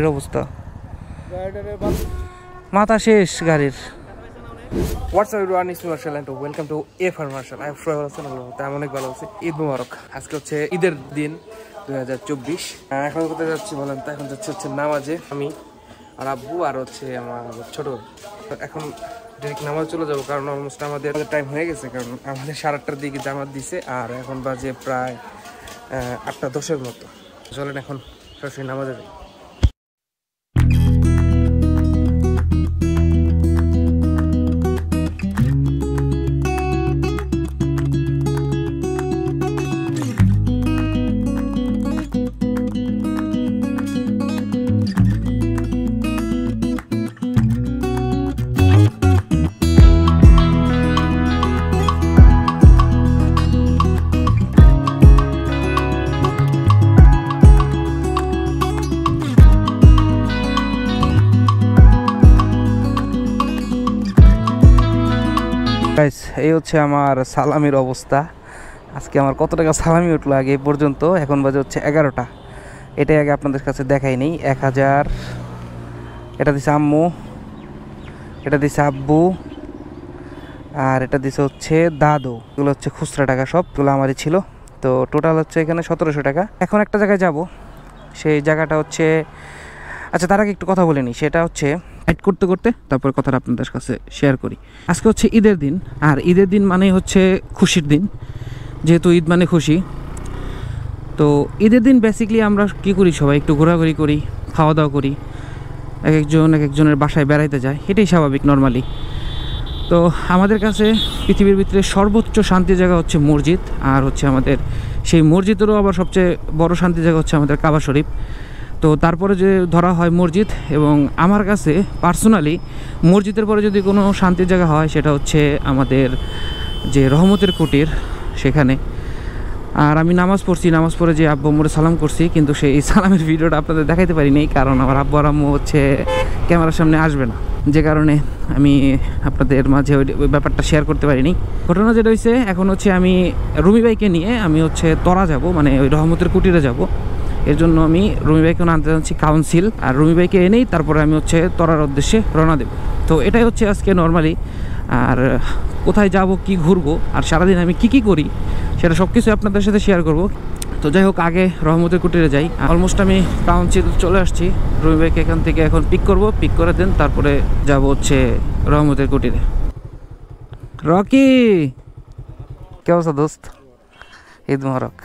এর অবস্থা মাথা শেষ গাড়ির। What's up everyone, it's me Marshal and welcome to FR Marshal. আই সবাই ভালো আছেন? আমি অনেক ভালো আছি। ঈদ মুবারক। আজকে হচ্ছে ঈদের দিন 2024। এখন কোথায় যাচ্ছি বলেন তো? এখন যাচ্ছি হচ্ছে নামাজে, আমি আর আব্বু আর হচ্ছে আমার ছোট। এখন ডিরেক্ট নামাজ চলে যাবো, কারণ অলমোস্ট আমাদের টাইম হয়ে গেছে, কারণ আমাদের 8:30টার দিকে জামাত দিছে আর এখন বাজে প্রায় 8:10-এর মতো। চলেন এখন সরাসরি নামাজে যাই। গাইস, এই হচ্ছে আমার সালামির অবস্থা। আজকে আমার কত টাকা সালামি উঠলো আগে এই পর্যন্ত। এখন বাজে হচ্ছে 11টা। এটাই আগে আপনাদের কাছে দেখাই নেই। 1000 এটা দিছে আম্মু, এটা দিছে আব্বু, আর এটা দিছে হচ্ছে দাদু। এগুলো হচ্ছে খুচরা টাকা, সবগুলো আমারই ছিল। তো টোটাল হচ্ছে এখানে 1700 টাকা। এখন একটা জায়গায় যাব, সেই জায়গাটা হচ্ছে, আচ্ছা তার আগে একটু কথা বলে নিই। সেটা হচ্ছে অ্যাড করতে করতে তারপর কথাটা আপনাদের কাছে শেয়ার করি। আজকে হচ্ছে ঈদের দিন, আর ঈদের দিন মানে হচ্ছে খুশির দিন, যেহেতু ঈদ মানে খুশি। তো ঈদের দিন বেসিক্যালি আমরা কি করি, সবাই একটু ঘোরাঘুরি করি, খাওয়া দাওয়া করি, এক একজনের বাসায় বেড়াইতে যায়, এটাই স্বাভাবিক নর্মালি। তো আমাদের কাছে পৃথিবীর ভিতরে সর্বোচ্চ শান্তির জায়গা হচ্ছে মসজিদ, আর হচ্ছে আমাদের সেই মসজিদেরও আবার সবচেয়ে বড় শান্তির জায়গা হচ্ছে আমাদের কাবা শরীফ। তো তারপরে যে ধরা হয় মসজিদ, এবং আমার কাছে পার্সোনালি মসজিদের পরে যদি কোনো শান্তির জায়গা হয় সেটা হচ্ছে আমাদের যে রহমতের কুটির, সেখানে। আর আমি নামাজ পড়ছি, নামাজ পড়ে যে আব্বু আম্মুরে সালাম করছি, কিন্তু সেই সালামের ভিডিওটা আপনাদের দেখাইতে পারিনি, কারণ আমার আব্বু আর আম্মু হচ্ছে ক্যামেরার সামনে আসবে না, যে কারণে আমি আপনাদের মাঝে ওই ব্যাপারটা শেয়ার করতে পারিনি। ঘটনা যেটা হয়েছে, এখন হচ্ছে আমি রুমি ভাইকে নিয়ে আমি হচ্ছে তরা যাব, মানে ওই রহমতের কুটিরে যাব। এর জন্য আমি রুমি ভাইকে আনতে যাচ্ছি কাউন্সিল, আর রুমি ভাইকে এনেই তারপরে আমি হচ্ছে তরার উদ্দেশ্যে রওনা দেব। তো এটাই হচ্ছে আজকে নর্মালি। আর কোথায় যাব, কি ঘুরবো, আর সারাদিন আমি কি করি, সেটা সব কিছু আপনাদের সাথে শেয়ার করব। তো যাই হোক, আগে রহমতের কুটিরে যাই। অলমোস্ট আমি কাউন্সিল চলে আসছি। রুমি ভাইকে এখান থেকে এখন পিক করব, পিক করে দেন তারপরে যাব হচ্ছে রহমতের কুটিরে। রকি, কে অবস্থা দোস্ত? ঈদ মুবারক।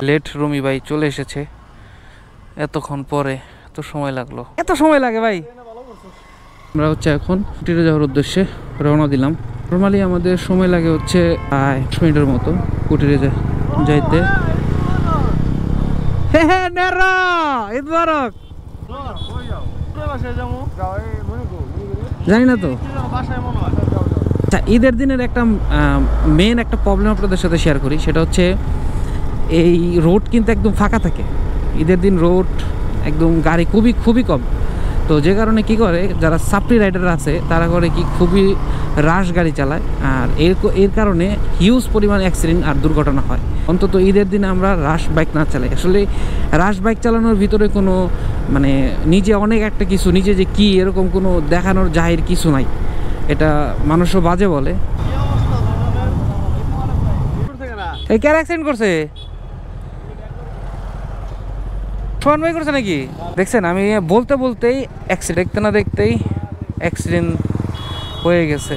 লেট রুমি ভাই চলে এসেছে এতক্ষণ পরে। এত সময় লাগলো? এত সময় লাগে ভাই? আমরা হচ্ছে এখন কুটিরে যাওয়ার উদ্দেশ্যে রওনা দিলাম। নর্মালি আমাদের সময় লাগে হচ্ছে 10 মিনিটের মতো কুটিরে যাইতে। ঈদ মুবারক। জানি না তো। আচ্ছা, ঈদের দিনের একটা মেন একটা প্রবলেম আপনাদের সাথে শেয়ার করি। সেটা হচ্ছে এই রোড কিন্তু একদম ফাঁকা থাকে ঈদের দিন। রোড একদম গাড়ি খুবই কম। তো যে কারণে কি করে, যারা সাপ্লি রাইডার আছে তারা করে কি, খুবই রাশ গাড়ি চালায়, আর এর কারণে হিউজ পরিমাণ অ্যাক্সিডেন্ট আর দুর্ঘটনা হয়। অন্তত ঈদের দিনে আমরা রাশ বাইক না চালাই। আসলে রাশ বাইক চালানোর ভিতরে কোনো মানে নিজে অনেক একটা কিছু, নিজে যে কি এরকম কোনো দেখানোর জাহির কিছু নাই। এটা মানুষও বাজে বলে। এই কার অ্যাক্সিডেন্ট করছে? সোহান ভাই করছে নাকি? দেখছেন, আমি বলতেই অ্যাক্সিডেন্ট, দেখতে না দেখতেই অ্যাক্সিডেন্ট হয়ে গেছে।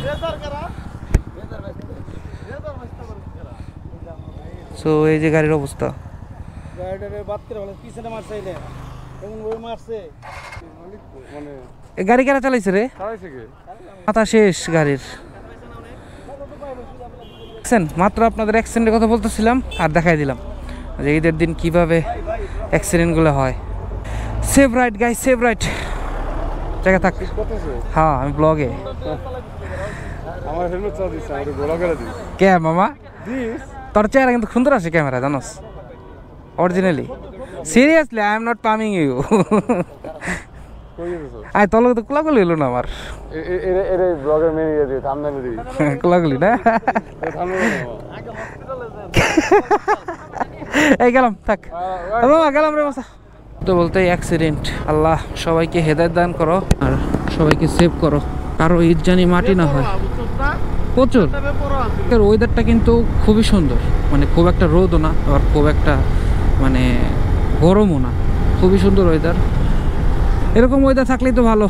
সো এই যে গাড়ির অবস্থা। গাড়ি কারা চালাইছে রে? মাথা শেষ গাড়ির। মাত্র আপনাদের অ্যাক্সিডেন্টের কথা বলতেছিলাম আর দেখাই দিলাম যে ঈদের দিন কিভাবে অ্যাক্সিডেন্টগুলো হয়। Save right guys, save right. জায়গা থাক। হ্যাঁ আমি ব্লগে। আমার হেলমেট চাও দিস আমারে গোলা করে দিস কে মামা দিস তোর চেহারা কিন্তু সুন্দর আছে ক্যামেরা জানোস originally seriously I am not palming you কই গেছস আই তোর তো কোলাগুলি হলো না আমার এরে ব্লগের মেনে দিয়ে দিই থাম্বনেল দিই কোলাগুলি না থাম্বনেল এই গেলাম থাক মামা গেলাম রে মাসা তো বলতে অ্যাক্সিডেন্ট আল্লাহ সবাইকে হেদায়েত দান করো আর সবাইকে সেভ করো কারো ঈদ জানি মাটি না হয় প্রচুর ওয়েদারটা কিন্তু খুবই সুন্দর মানে খুব একটা রোদও না আবার খুব একটা মানে গরমও না খুবই সুন্দর ওয়েদার এরকম ওয়েদার থাকলেই তো ভালো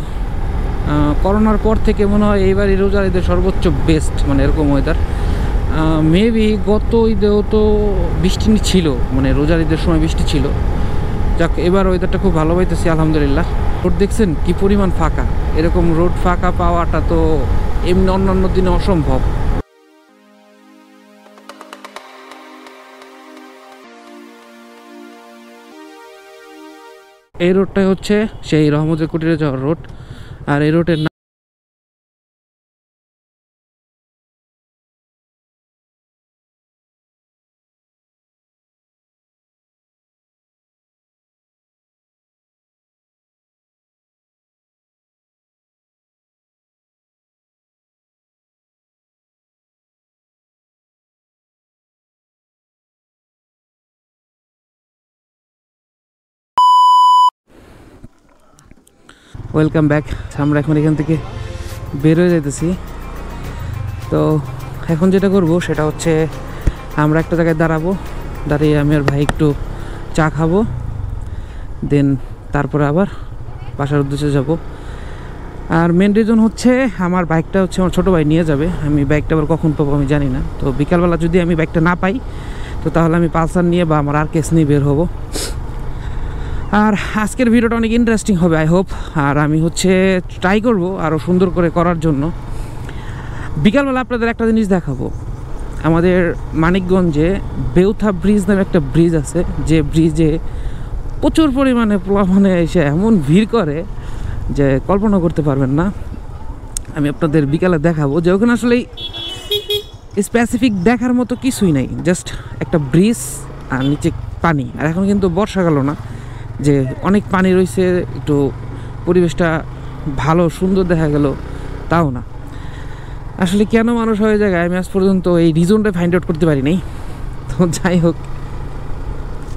করোনার পর থেকে মনে হয় এইবারই রোজার ঈদের সর্বোচ্চ বেস্ট মানে এরকম ওয়েদার মেবি গত ঈদেও তো বৃষ্টি ছিল মানে রোজার ঈদের সময় বৃষ্টি ছিল যাক এবার ওয়েদারটা খুব ভালো পাইতেছি আলহামদুলিল্লাহ রোড দেখছেন কি পরিমাণ ফাঁকা এরকম রোড ফাঁকা পাওয়াটা তো এমনি অন্যান্য দিনে অসম্ভব এই রোডটাই হচ্ছে সেই রহমতের কুটিরে যাওয়ার রোড আর এই রোডের ওয়েলকাম ব্যাক আমরা এখন এখান থেকে বের হয়ে যাইতেছি তো এখন যেটা করব সেটা হচ্ছে আমরা একটা জায়গায় দাঁড়াবো দাঁড়িয়ে আমি আর ভাই একটু চা খাবো দেন তারপরে আবার বাসার উদ্দেশ্যে যাব আর মেন রিজন হচ্ছে আমার বাইকটা হচ্ছে আমার ছোটো ভাই নিয়ে যাবে আমি বাইকটা আবার কখন পাবো আমি জানি না তো বিকালবেলা যদি আমি বাইকটা না পাই তো তাহলে আমি পালসার নিয়ে বা আমার RKS নিয়ে বের হব আর আজকের ভিডিওটা অনেক ইন্টারেস্টিং হবে আই হোপ আর আমি হচ্ছে ট্রাই করব আরও সুন্দর করে করার জন্য বিকালবেলা আপনাদের একটা জিনিস দেখাবো আমাদের মানিকগঞ্জে বেউথা ব্রিজ নামে একটা ব্রিজ আছে যে ব্রিজে প্রচুর পরিমাণে মানে এসে এমন ভিড় করে যে কল্পনা করতে পারবেন না আমি আপনাদের বিকালে দেখাবো যে ওখানে আসলে স্পেসিফিক দেখার মতো কিছুই নাই জাস্ট একটা ব্রিজ আর নিচে পানি আর এখন কিন্তু বর্ষাকাল না যে অনেক পানি রয়েছে একটু পরিবেশটা ভালো সুন্দর দেখা গেল তাও না আসলে কেন মানুষ হয়ে জায়গায় আমি আজ পর্যন্ত এই রিজনটা ফাইন্ড আউট করতে পারি নাই তো যাই হোক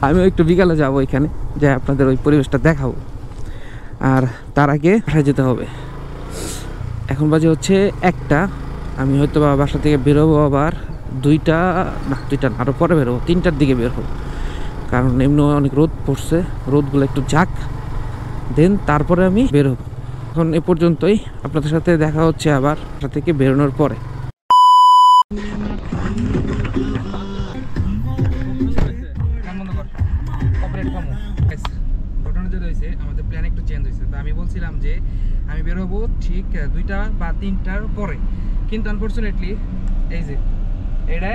আমিও একটু বিকালে যাবো এখানে যে আপনাদের ওই পরিবেশটা দেখাবো আর তার আগে বাসায় যেতে হবে এখন বাজে হচ্ছে 1টা আমি হয়তো বাসা থেকে বেরোবো আবার 2টা না আরও পরে বেরোবো 3টার দিকে বের হবো কারণ এমনি অনেক রোদ পড়ছে রোদগুলো একটু যাক দেন তারপরে আমি বেরোবো এখন এ পর্যন্তই আপনাদের সাথে দেখা হচ্ছে আবার বাসা থেকে বেরোনোর পরে আমাদের প্ল্যান একটু চেঞ্জ হয়েছে তো আমি বলছিলাম যে আমি বেরোবো ঠিক 2টা বা 3টার পরে কিন্তু আনফর্চুনেটলি এই যে এটা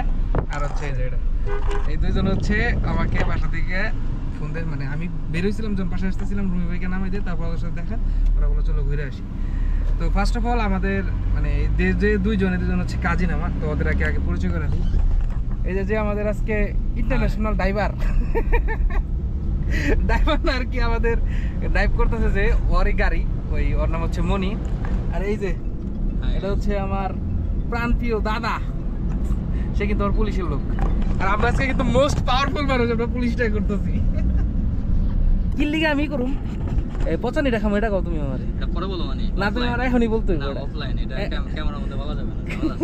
আর হচ্ছে এই যে এটা এই দুইজন হচ্ছে আমাকে বাসা থেকে ফোন দেয় মানে আমি বেরোইছিলাম যখন বাসায় আসতেছিলাম রুমি ভাইকে নামাই দিয়ে তারপর ওদের সাথে দেখা ওরা বলে চলো ঘুরে আসি তো ফার্স্ট অফ অল আমাদের মানে যে দুইজন হচ্ছে কাজিন আমার তো ওদের আগে পরিচয় করে দিই এই যে আমাদের আজকে ইন্টারন্যাশনাল ড্রাইভার আর কি আমাদের ড্রাইভ করতেছে যে ওরই গাড়ি ওর নাম হচ্ছে মনি আর এই যে এটা হচ্ছে আমার প্রাণপ্রিয় দাদা সে কিন্তু ওর পুলিশের লোক আর আমরা আজকে কিন্তু মোস্ট পাওয়ারফুল মানুষ আমরা পুলিশটাই করতেছি কি লিগে আমি করুম এই 95 টাকা এটা কও তুমি আমারে এটা পরে বলো মানে না তুমি আমার এখনই বলতে হবে এটা অফলাইন এটা ক্যামেরার মধ্যে বলা যাবে না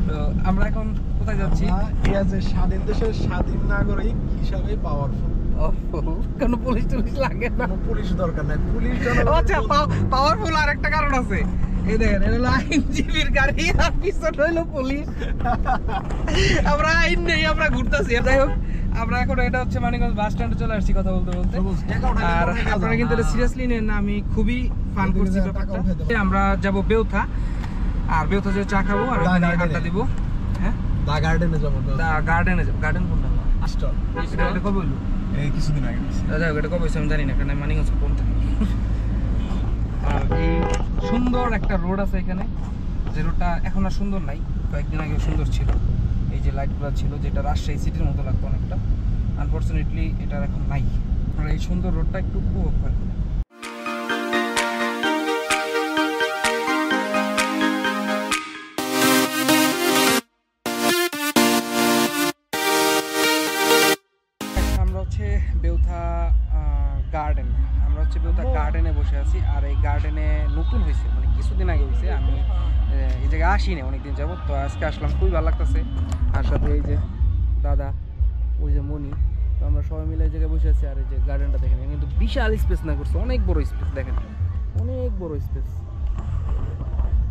তো আমরা এখন কোথায় যাচ্ছি এই যে স্বাধীন দেশের স্বাধীন নাগরিক হিসাবে পাওয়ারফুল কোন পুলিশ লাগে না পুলিশ দরকার নাই পুলিশ আচ্ছা পাওয়ারফুল আরেকটা কারণ আছে এই দেখেন এটা হলো আইনজীবীর গাড়ি আর পিছনে হলো পুলিশ আমরা আইন নেই আমরা ঘুরতেছি যাই হোক আমরা এখন এটা হচ্ছে মানিকগঞ্জ বাস স্ট্যান্ডে চলে আসছি কথা বলতে আর আপনারা কিন্তু এটা সিরিয়াসলি নেন না আমি খুবই ফান করছি ব্যাপারটা আমরা যাব বেউথা আর বেউথা যে চা খাবো আর আড্ডা দিব হ্যাঁ দা গার্ডেনে যাব গার্ডেন কোনটা এটা কবে হলো এই কিছুদিন আগে যাই হোক এটা কবে হয়েছে আমি জানি না কারণ মানিকগঞ্জ কোন থাকে সুন্দর একটা রোড আছে এখানে, যে রোডটা এখন আর সুন্দর নাই, কয়েকদিন আগে সুন্দর ছিল। এই যে লাইটগুলো ছিল, যেটা রাজশাহী সিটির মতো লাগতো অনেকটা, আনফর্চুনেটলি এটার এখন নাই। আপনারা এই সুন্দর রোডটা একটু উপভোগ করেন। আমরা হচ্ছে বেউথা গার্ডেন, আমরা হচ্ছে বেউথা গার্ডেনে বসে আছি। আর এই গার্ডেনে নতুন হয়েছে, মানে কিছুদিন আগে হয়েছে, আমি এই জায়গায় আসি না অনেকদিন যাবত, তো আজকে আসলাম, খুবই ভালো লাগতেছে। আর সাথে এই যে দাদা, ওই যে মনি, তো আমরা সবাই মিলে এই জায়গায় বসে আছি। আর এই যে গার্ডেনটা দেখেন, কিন্তু বিশাল স্পেস না করছে, অনেক বড় স্পেস, দেখেন অনেক বড় স্পেস।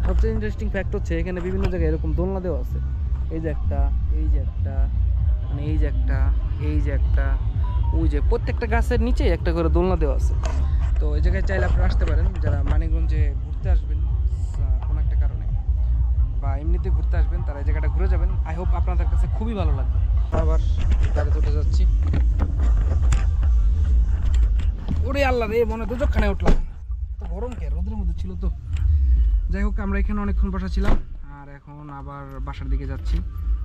সবচেয়ে ইন্টারেস্টিং ফ্যাক্ট হচ্ছে এখানে বিভিন্ন জায়গায় এরকম দোলনা দেওয়া আছে। এই যে একটা, এই যে একটা, মানে এই যে একটা, এই যে একটা, ওই যে প্রত্যেকটা গাছের নিচে একটা করে দোলনা দেওয়া আছে। তো এই জায়গায় চাইলে আপনারা আসতে পারেন, যারা মানিকগঞ্জে ঘুরতে আসবেন কোনো একটা কারণে, বা এমনিতে ঘুরতে আসবেন, তারা এই জায়গাটা ঘুরে যাবেন। আই হোপ আপনাদের কাছে খুবই ভালো লাগবে। আবার গাড়িতে উঠে যাচ্ছি। ওরে আল্লাহ রে, মনে দুচকখানে উঠলাম, তো গরম কে, রোদের মধ্যে ছিল তো। যাই হোক, আমরা এখানে অনেকক্ষণ বসা ছিলাম, আর এখন আবার বাসার দিকে যাচ্ছি,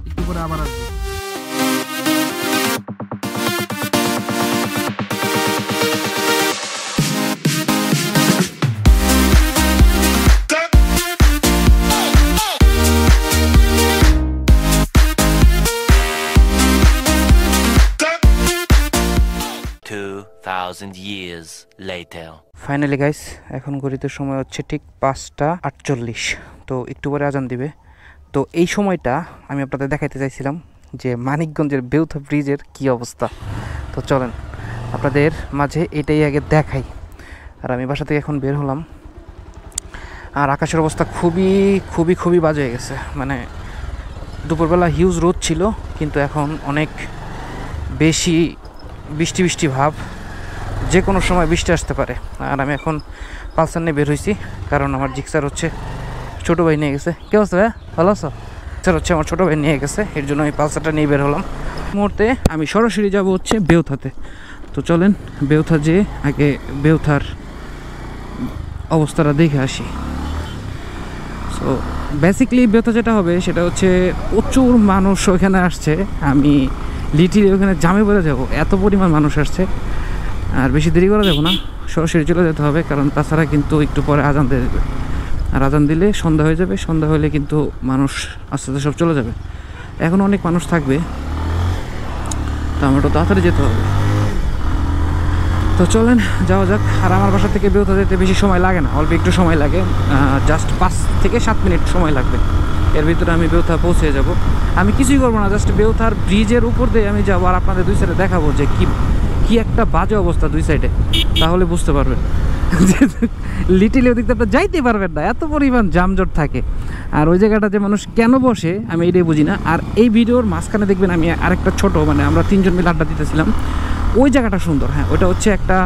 একটু পরে আবার আসবো। 2000 years later. ফাইনালি গাইস, এখন ঘড়িতে সময় হচ্ছে ঠিক 5টা 48। তো একটু পরে আজান দিবে। তো এই সময়টা আমি আপনাদের দেখাইতে চাইছিলাম যে মানিকগঞ্জের বেউথা ব্রিজের কি অবস্থা। তো চলেন আপনাদের মাঝে এটাই আগে দেখাই। আর আমি বাসা থেকে এখন বের হলাম, আর আকাশের অবস্থা খুবই খুবই খুবই বাজে হয়ে গেছে। মানে দুপুরবেলা হিউজ রোদ ছিল, কিন্তু এখন অনেক বেশি বৃষ্টি বৃষ্টি ভাব, যে কোনো সময় বৃষ্টি আসতে পারে। আর আমি এখন পালসার নিয়ে বের হয়েছি, কারণ আমার জিক্সার হচ্ছে ছোটো ভাই নিয়ে গেছে। কে অবস্থা ভাই, ভালো আছো? জিক্সার হচ্ছে আমার ছোটো ভাই নিয়ে গেছে, এর জন্য আমি পালসারটা নিয়ে বের হলাম। মুহূর্তে আমি সরাসরি যাব হচ্ছে বেউথাতে। তো চলেন বেউথা যেয়ে আগে বেউথার অবস্থাটা দেখে আসি। সো বেসিকলি বেউথা যেটা হবে সেটা হচ্ছে প্রচুর মানুষ ওখানে আসছে। আমি লিটির ওখানে জামে পড়ে যাবো, এত পরিমাণ মানুষ আসছে। আর বেশি দেরি করা যাবো না, সরাসরি চলে যেতে হবে, কারণ তাছাড়া কিন্তু একটু পরে আজান দিয়ে দেবে। আর আজান দিলে সন্ধ্যা হয়ে যাবে, সন্ধ্যা হলে কিন্তু মানুষ আস্তে আস্তে সব চলে যাবে। এখন অনেক মানুষ থাকবে, তো আমার তো তাড়াতাড়ি যেতে হবে। তো চলেন যাওয়া যাক। আর আমার বাসা থেকে বেউথা যেতে বেশি সময় লাগে না, অল্প একটু সময় লাগে, জাস্ট 5 থেকে 7 মিনিট সময় লাগবে। এর ভিতরে আমি বেউথা পৌঁছে যাব। আমি কিছুই করবো না, জাস্ট বেউথার ব্রিজের উপর দিয়ে আমি যাবো, আর আপনাদের দুই সাইডে দেখাবো যে কি একটা বাজে অবস্থা দুই সাইডে, তাহলে বুঝতে পারবেন। লিটিল ওদিক দিয়ে আপনার যাইতে পারবেন না, এত পরিমাণ যানজট থাকে। আর ওই জায়গাটাতে মানুষ কেন বসে আমি এটাই বুঝি না। আর এই ভিডিওর মাঝখানে দেখবেন আমি আরেকটা ছোট, মানে আমরা 3 জন মিলে আড্ডা দিতেছিলাম, ওই জায়গাটা সুন্দর। হ্যাঁ, ওটা হচ্ছে একটা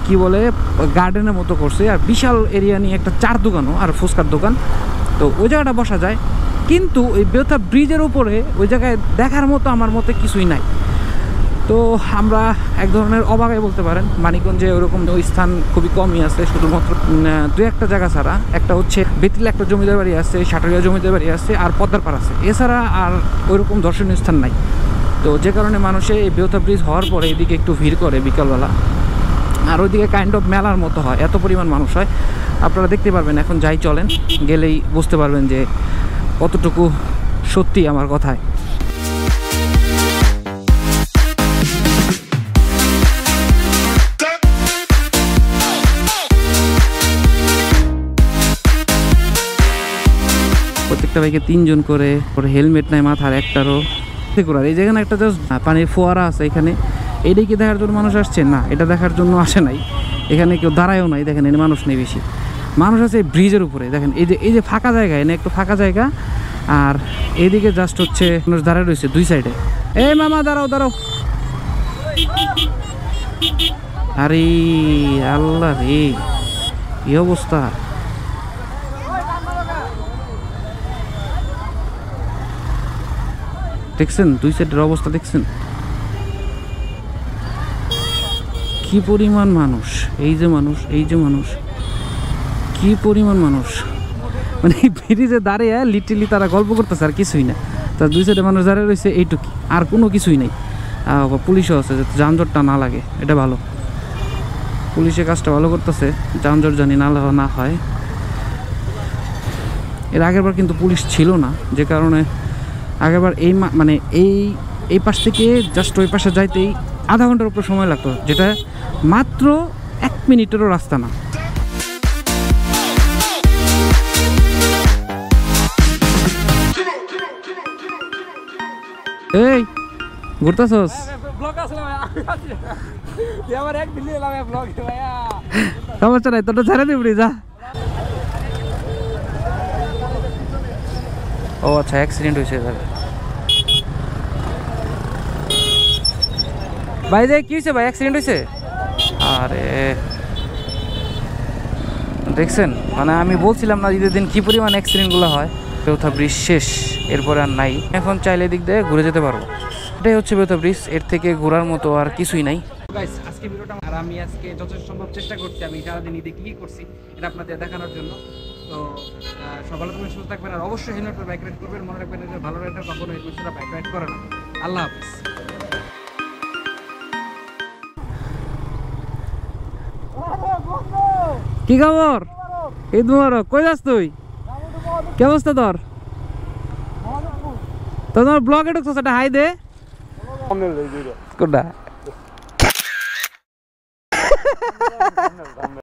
কি বলে গার্ডেনের মতো করছে, আর বিশাল এরিয়া নিয়ে একটা চার দোকানও আর ফুচকার দোকান। তো ওই জায়গাটা বসা যায়, কিন্তু ওই বেউথা ব্রিজের উপরে ওই জায়গায় দেখার মতো আমার মতে কিছুই নাই। তো আমরা এক ধরনের অবাগাই বলতে পারেন। মানিকগঞ্জে ওরকম ওই স্থান খুবই কমই আছে, শুধুমাত্র 2-1টা জায়গা ছাড়া। একটা হচ্ছে বেতিলে একটা জমিদার বাড়ি আছে, সাটুরিয়া জমিদার বাড়ি আছে, আর পদ্মার পাড় আছে। এছাড়া আর ওইরকম দর্শনীয় স্থান নাই। তো যে কারণে মানুষে এই বেউথা ব্রিজ হওয়ার পরে এদিকে একটু ভিড় করে বিকালবেলা, আর ওইদিকে কাইন্ড অফ মেলার মতো হয়, এত পরিমাণ মানুষ হয়। আপনারা দেখতে পারবেন, এখন যাই চলেন, গেলেই বুঝতে পারবেন যে কতটুকু সত্যি আমার কথায়। প্রত্যেকটা বাইকে 3 জন করে, হেলমেট নাই মাথার একটারও। এই যেখানে একটা জাস্ট পানির ফোয়ারা আছে, এখানে এইটাই কি দেখার জন্য মানুষ আসছে? না, এটা দেখার জন্য আসে নাই। এখানে কেউ দাঁড়ায়ও নাই, দেখেন এনে মানুষ নেই বেশি। মানুষ আছে ব্রিজের উপরে, দেখেন এই যে ফাঁকা জায়গা, এনে একটু ফাঁকা জায়গা, আর এইদিকে জাস্ট হচ্ছে মানুষ দাঁড়ায় রয়েছে 2 সাইডে। এই মামা দাঁড়াও দাঁড়াও, আরে আল্লাহ রে, কি অবস্থা! দেখছেন 2 সাইডের অবস্থা, দেখছেন কি পরিমাণ মানুষ। এই যে মানুষ, এই যে মানুষ, কি পরিমাণ মানুষ, মানে ব্রিজে দাঁড়িয়ে লিটারলি তারা গল্প করতেছে আর কিছুই না। তার দুই সাইডে মানুষ দাঁড়িয়ে রয়েছে এইটুকু, আর কোনো কিছুই নেই। পুলিশও আছে যাতে যানজটটা না লাগে, এটা ভালো। পুলিশে কাজটা ভালো করতেছে, যানজট জানি না হয়। এর আগের বার কিন্তু পুলিশ ছিল না, যে কারণে আগেরবার মানে এই পাশ থেকে জাস্ট ওই পাশে যাইতেই আধা ঘন্টার উপর সময় লাগতো, যেটা মাত্র 1 মিনিটেরও রাস্তা না। এই ঘুরতেছস? সমস্যা নাই, তোরটা ছেড়ে দিবি যা। ও আচ্ছা, অ্যাক্সিডেন্ট হয়েছে ভাই। যে কি হয়েছে ভাই, অ্যাক্সিডেন্ট হয়েছে? আরে দেখছেন, মানে আমি বলছিলাম না ঈদের দিন কি পরিমাণ অ্যাক্সিডেন্টগুলো হয়। বেউথা ব্রিজ শেষ, এরপরে আর নাই। এখন চাইলে দিক দিয়ে ঘুরে যেতে পারবো। এটাই হচ্ছে বেউথা ব্রিজ, এর থেকে ঘোরার মতো আর কিছুই নাই। গাইস, আজকে ভিডিওটা আর আমি আজকে যথেষ্ট সম্ভব চেষ্টা করছি আমি সারাদিন ঈদে কী করছি এটা আপনাদের দেখানোর জন্য। তো সব ভালো থাকবেন, সুস্থ থাকবেন, আর অবশ্যই হেলমেট পরে বাইক রাইড করবেন। মনে রাখবেন যে ভালো রাইডার কখনো হেলমেট ছাড়া বাইক রাইড করে না। আল্লাহ হাফিজ। কি খবর? ঈদ মুবারক। কই যাস তুই? কি অবস্থা তোর? তোমার ব্লগে ঢুকছো, সেটা হাই দে। কোনটা?